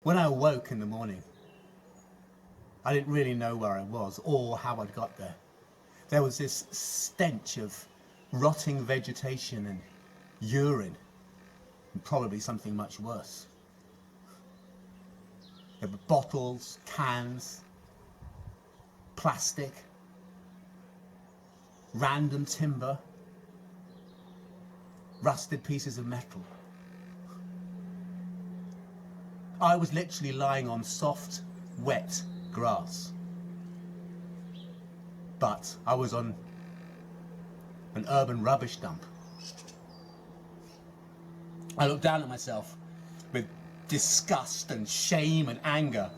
When I awoke in the morning, I didn't really know where I was or how I'd got there. There was this stench of rotting vegetation and urine, and probably something much worse. There were bottles, cans, plastic, random timber, rusted pieces of metal. I was literally lying on soft, wet grass. But I was on an urban rubbish dump. I looked down at myself with disgust and shame and anger.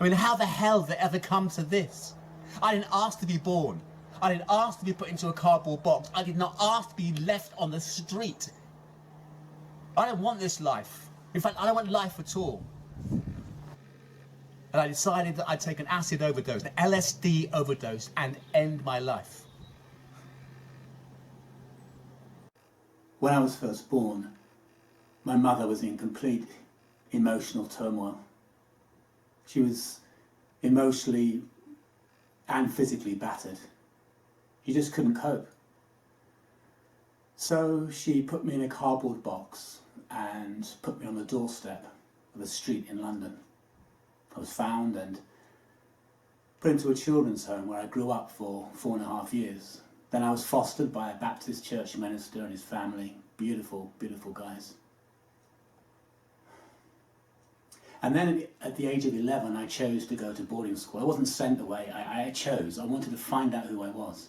I mean, how the hell did it ever come to this? I didn't ask to be born. I didn't ask to be put into a cardboard box. I did not ask to be left on the street. I don't want this life. In fact, I don't want life at all. And I decided that I'd take an acid overdose, an LSD overdose, and end my life. When I was first born, my mother was in complete emotional turmoil. She was emotionally and physically battered. She just couldn't cope. So she put me in a cardboard box and put me on the doorstep of a street in London. I was found and put into a children's home where I grew up for 4.5 years. Then I was fostered by a Baptist church minister and his family. Beautiful, beautiful guys. And then at the age of 11, I chose to go to boarding school. I wasn't sent away, I chose. I wanted to find out who I was.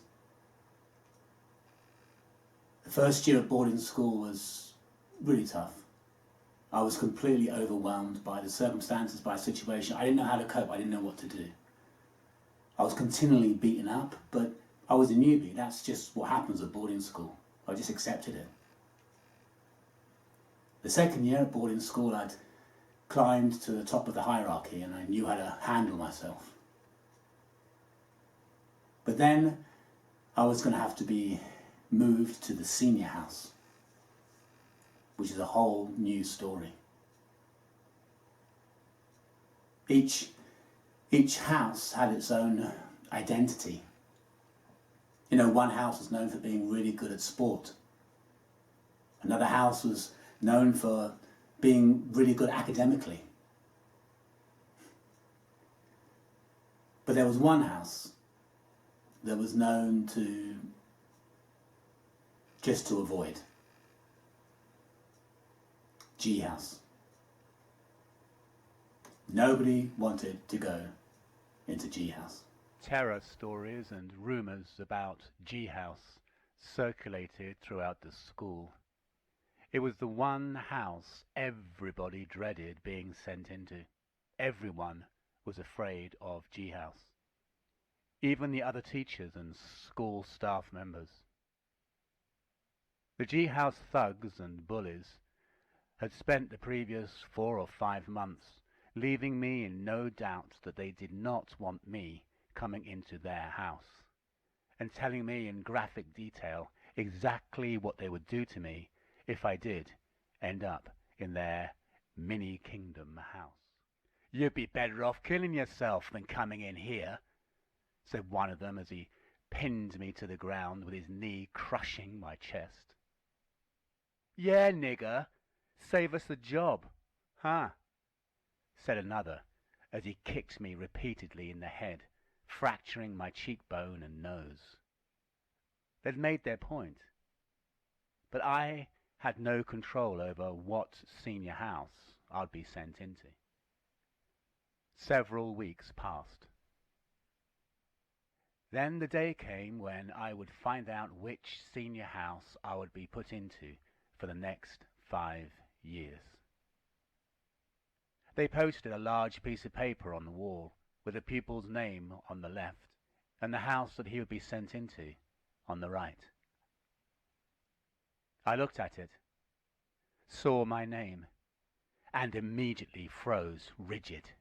The first year at boarding school was really tough. I was completely overwhelmed by the circumstances, by the situation. I didn't know how to cope, I didn't know what to do. I was continually beaten up, but I was a newbie. That's just what happens at boarding school. I just accepted it. The second year at boarding school, I'd climbed to the top of the hierarchy and I knew how to handle myself. But then I was going to have to be moved to the senior house, which is a whole new story. Each house had its own identity. You know, one house was known for being really good at sport. Another house was known for being really good academically. But there was one house that was known to just to avoid. G house. Nobody wanted to go into G house. Terror stories and rumours about G House circulated throughout the school. It was the one house everybody dreaded being sent into. Everyone was afraid of G House. Even the other teachers and school staff members. The G House thugs and bullies had spent the previous 4 or 5 months leaving me in no doubt that they did not want me coming into their house, and telling me in graphic detail exactly what they would do to me if I did end up in their mini-kingdom house. "You'd be better off killing yourself than coming in here," said one of them as he pinned me to the ground with his knee crushing my chest. "Yeah, nigger, save us the job, huh?" said another as he kicked me repeatedly in the head, fracturing my cheekbone and nose. They'd made their point, but I had no control over what senior house I'd be sent into. Several weeks passed. Then the day came when I would find out which senior house I would be put into for the next 5 years. They posted a large piece of paper on the wall with the pupil's name on the left and the house that he would be sent into on the right. I looked at it, saw my name, and immediately froze rigid.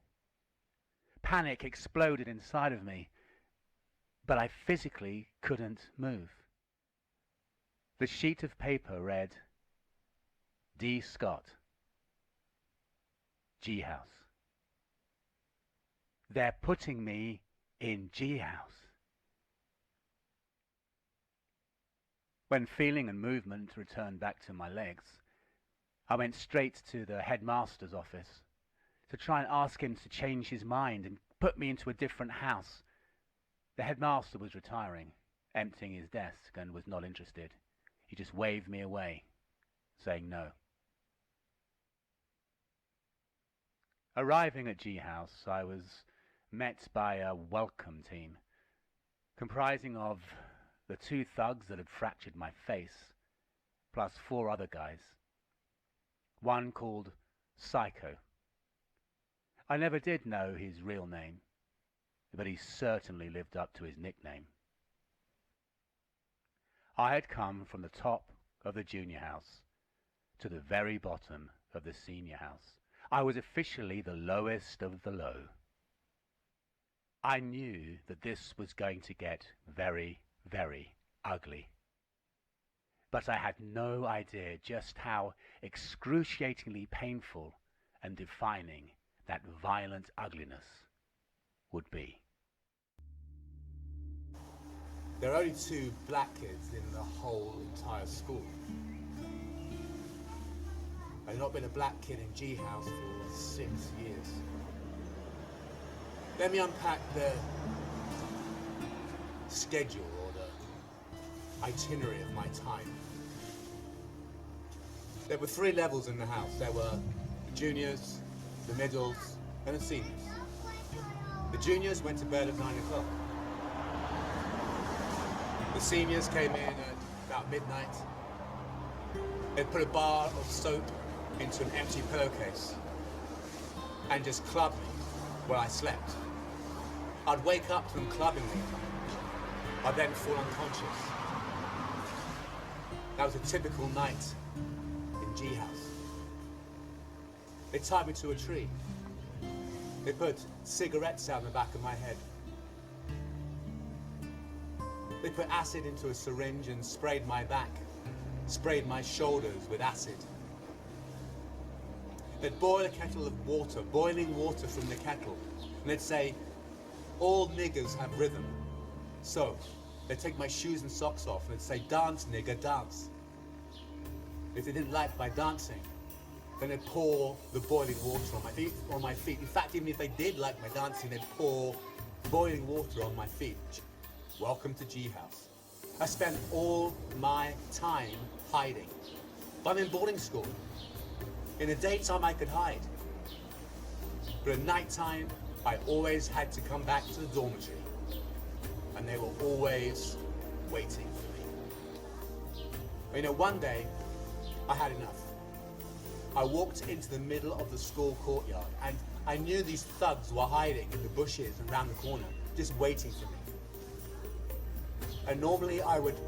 Panic exploded inside of me, but I physically couldn't move. The sheet of paper read, D. Scott, G House. They're putting me in G House. When feeling and movement returned back to my legs, I went straight to the headmaster's office to try and ask him to change his mind and put me into a different house. The headmaster was retiring, emptying his desk, and was not interested. He just waved me away, saying no. Arriving at G House, I was met by a welcome team, comprising of the 2 thugs that had fractured my face, plus 4 other guys. One called Psycho. I never did know his real name, but he certainly lived up to his nickname. I had come from the top of the junior house to the very bottom of the senior house. I was officially the lowest of the low. I knew that this was going to get very, very ugly. But I had no idea just how excruciatingly painful and defining that violent ugliness would be. There are only 2 black kids in the whole entire school. I've not been a black kid in G House for 6 years. Let me unpack the schedule or the itinerary of my time. There were 3 levels in the house. There were the juniors, the middles, and the seniors. The juniors went to bed at 9 o'clock. The seniors came in at about midnight. They put a bar of soap into an empty pillowcase and just clubbed me while I slept. I'd wake up to them clubbing me. I'd then fall unconscious. That was a typical night in G House. They tied me to a tree. They put cigarettes out the back of my head. They put acid into a syringe and sprayed my back, sprayed my shoulders with acid. They'd boil a kettle of water, boiling water from the kettle, and they'd say, "All niggers have rhythm." So, they'd take my shoes and socks off and they'd say, "Dance, nigger, dance." If they didn't like my dancing, then they'd pour the boiling water on my feet. In fact, even if they did like my dancing, they'd pour boiling water on my feet. Welcome to G House. I spent all my time hiding. But I'm in boarding school. In the daytime, I could hide. But at nighttime, I always had to come back to the dormitory. And they were always waiting for me. You know, one day, I had enough. I walked into the middle of the school courtyard, and I knew these thugs were hiding in the bushes around the corner, just waiting for me. And normally I would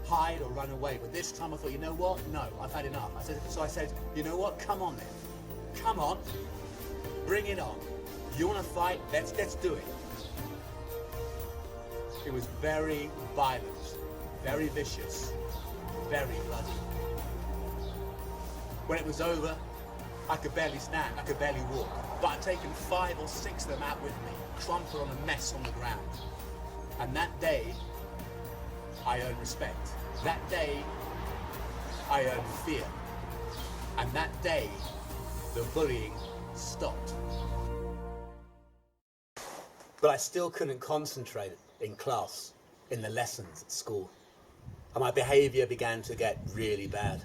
hide or run away, but this time I thought, you know what? No, I've had enough. So I said, you know what? Come on then. Come on. Bring it on. You want to fight? Let's do it. It was very violent, very vicious, very bloody. When it was over, I could barely stand, I could barely walk. But I'd taken 5 or 6 of them out with me, crumpled on a mess on the ground. And that day, I earned respect. That day, I earned fear. And that day, the bullying stopped. But I still couldn't concentrate in class, in the lessons at school. And my behaviour began to get really bad.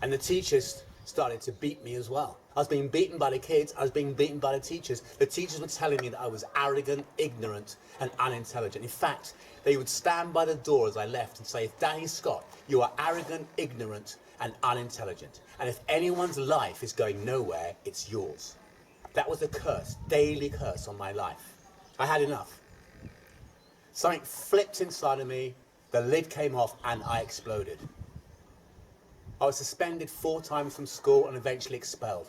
And the teachers started to beat me as well. I was being beaten by the kids, I was being beaten by the teachers. The teachers were telling me that I was arrogant, ignorant, and unintelligent. In fact, they would stand by the door as I left and say, "Danny Scott, you are arrogant, ignorant, and unintelligent. And if anyone's life is going nowhere, it's yours." That was a curse, daily curse on my life. I had enough. Something flipped inside of me, the lid came off, and I exploded. I was suspended 4 times from school and eventually expelled.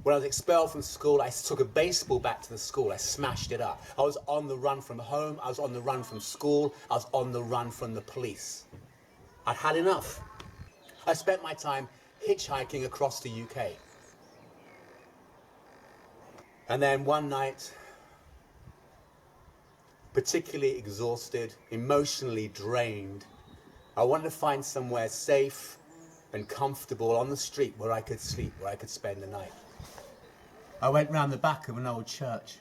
When I was expelled from school, I took a baseball bat to the school. I smashed it up. I was on the run from home. I was on the run from school. I was on the run from the police. I'd had enough. I spent my time hitchhiking across the UK. And then one night, particularly exhausted, emotionally drained, I wanted to find somewhere safe and comfortable on the street where I could sleep, where I could spend the night. I went round the back of an old church.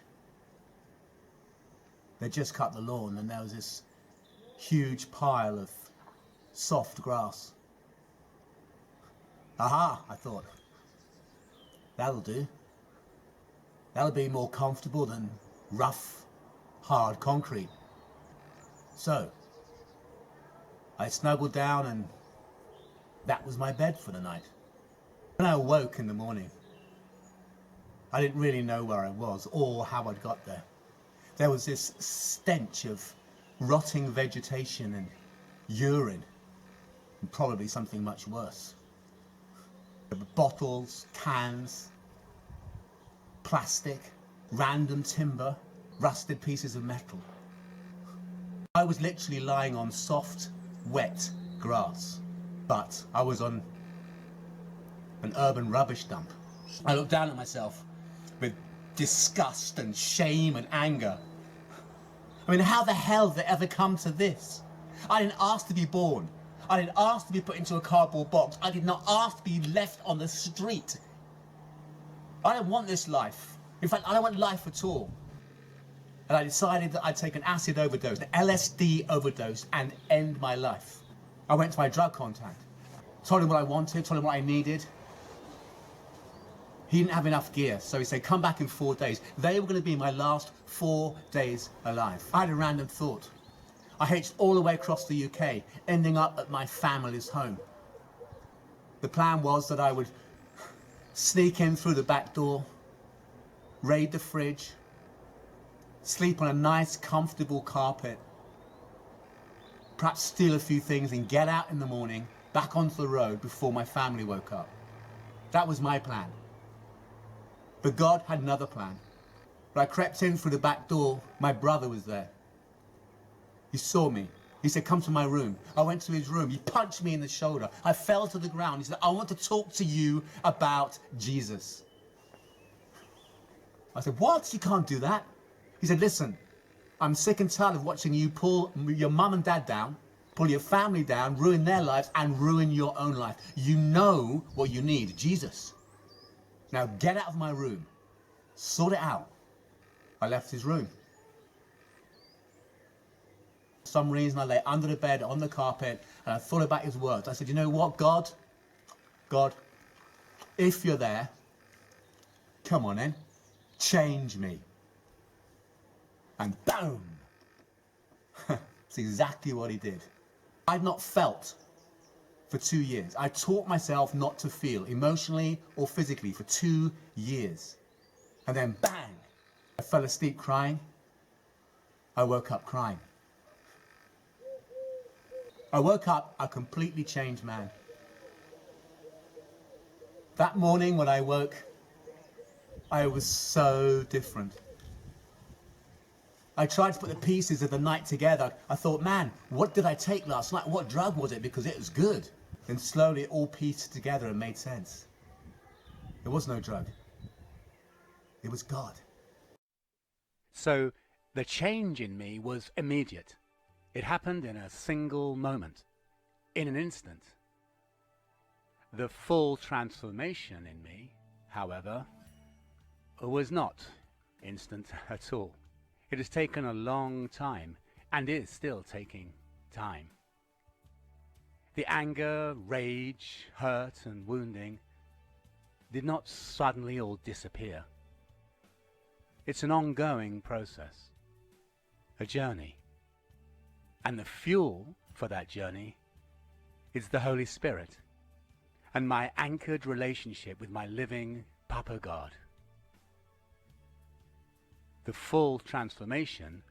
They just cut the lawn and there was this huge pile of soft grass. Aha, I thought. That'll do. That'll be more comfortable than rough, hard concrete. So, I snuggled down and that was my bed for the night. When I awoke in the morning, I didn't really know where I was or how I'd got there. There was this stench of rotting vegetation and urine, and probably something much worse. Bottles, cans, plastic, random timber, rusted pieces of metal. I was literally lying on soft, wet grass, but I was on an urban rubbish dump. I looked down at myself with disgust and shame and anger. I mean, how the hell did it ever come to this? I didn't ask to be born. I didn't ask to be put into a cardboard box. I did not ask to be left on the street. I don't want this life. In fact, I don't want life at all. And I decided that I'd take an acid overdose, an LSD overdose, and end my life. I went to my drug contact, told him what I wanted, told him what I needed. He didn't have enough gear, so he said, come back in 4 days. They were going to be my last 4 days alive. I had a random thought. I hitched all the way across the UK, ending up at my family's home. The plan was that I would sneak in through the back door, raid the fridge, sleep on a nice, comfortable carpet, perhaps steal a few things and get out in the morning, back onto the road before my family woke up. That was my plan. But God had another plan. When I crept in through the back door, my brother was there. He saw me. He said, come to my room. I went to his room. He punched me in the shoulder. I fell to the ground. He said, I want to talk to you about Jesus. I said, what? You can't do that. He said, listen, I'm sick and tired of watching you pull your mum and dad down, pull your family down, ruin their lives, and ruin your own life. You know what you need, Jesus. Now get out of my room. Sort it out. I left his room. For some reason I lay under the bed on the carpet and I thought about his words. I said, you know what, God, if you're there, come on in, change me. And boom! That's exactly what he did. I'd not felt for 2 years. I taught myself not to feel, emotionally or physically, for 2 years. And then bang! I fell asleep crying. I woke up crying. I woke up a completely changed man. That morning when I woke, I was so different. I tried to put the pieces of the night together. I thought, man, what did I take last night? What drug was it? Because it was good. Then slowly it all pieced together and made sense. There was no drug. It was God. So the change in me was immediate. It happened in a single moment, in an instant. The full transformation in me, however, was not instant at all. It has taken a long time and is still taking time. The anger, rage, hurt and wounding did not suddenly all disappear. It's an ongoing process, a journey. And the fuel for that journey is the Holy Spirit and my anchored relationship with my living Papa God. The full transformation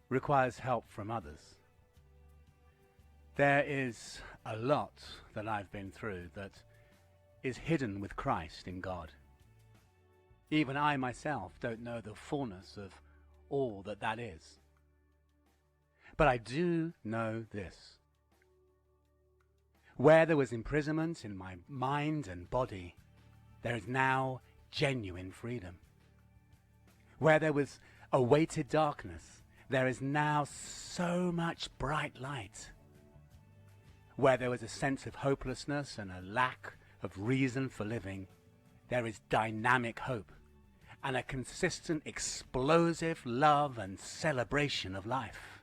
requires help from others. There is a lot that I've been through that is hidden with Christ in God. Even I myself don't know the fullness of all that that is. But I do know this. Where there was imprisonment in my mind and body, there is now genuine freedom. Where there was awaited darkness, there is now so much bright light. Where there was a sense of hopelessness and a lack of reason for living, there is dynamic hope and a consistent, explosive love and celebration of life.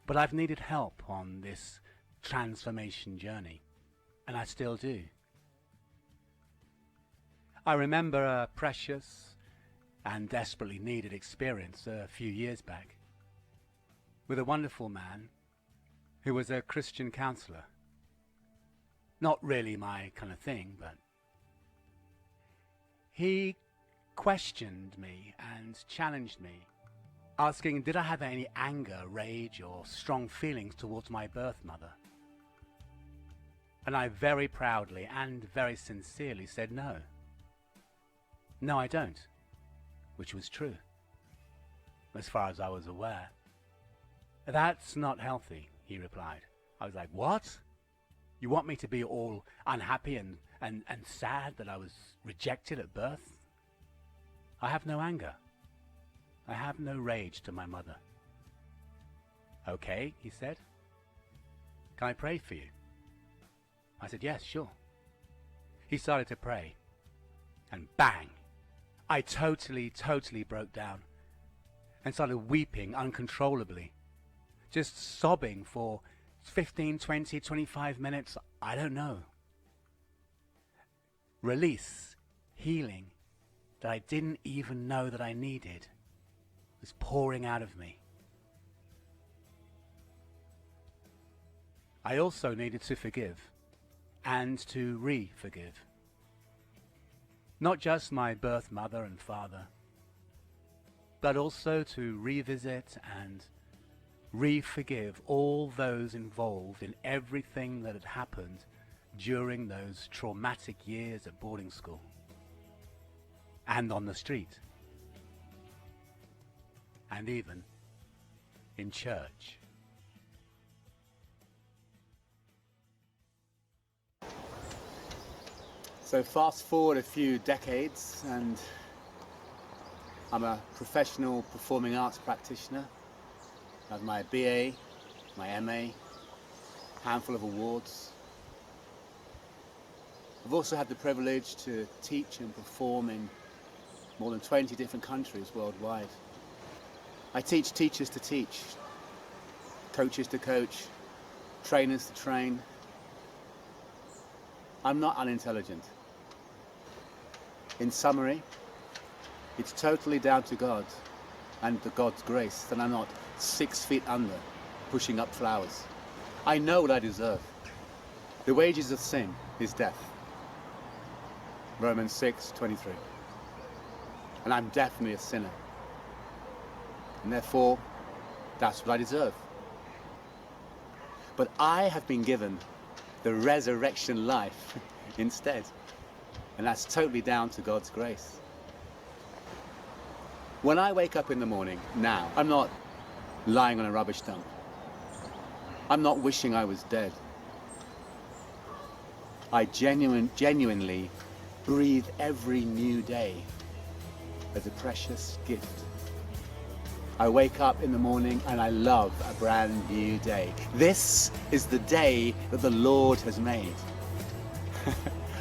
But I've needed help on this transformation journey, and I still do. I remember a precious and desperately needed experience a few years back with a wonderful man who was a Christian counselor. Not really my kind of thing, but he questioned me and challenged me, asking did I have any anger, rage, or strong feelings towards my birth mother. And I very proudly and very sincerely said no. No, I don't, which was true, as far as I was aware. That's not healthy, he replied. I was like, what? You want me to be all unhappy and sad that I was rejected at birth? I have no anger. I have no rage to my mother. Okay, he said. Can I pray for you? I said, yes, sure. He started to pray, and bang! I totally broke down and started weeping uncontrollably, just sobbing for 15, 20, 25 minutes, I don't know. Release, healing that I didn't even know that I needed was pouring out of me. I also needed to forgive and to re-forgive. Not just my birth mother and father, but also to revisit and re-forgive all those involved in everything that had happened during those traumatic years at boarding school and on the street and even in church. So fast forward a few decades and I'm a professional performing arts practitioner. I have my BA, my MA, handful of awards. I've also had the privilege to teach and perform in more than 20 different countries worldwide. I teach teachers to teach, coaches to coach, trainers to train. I'm not unintelligent. In summary, it's totally down to God and the God's grace that I'm not 6 feet under, pushing up flowers. I know what I deserve. The wages of sin is death. Romans 6:23. And I'm definitely a sinner. And therefore, that's what I deserve. But I have been given the resurrection life instead. And that's totally down to God's grace. When I wake up in the morning now, I'm not lying on a rubbish dump. I'm not wishing I was dead. I genuinely breathe every new day as a precious gift. I wake up in the morning and I love a brand new day. This is the day that the Lord has made.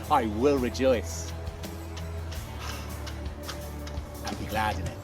I will rejoice and be glad in it.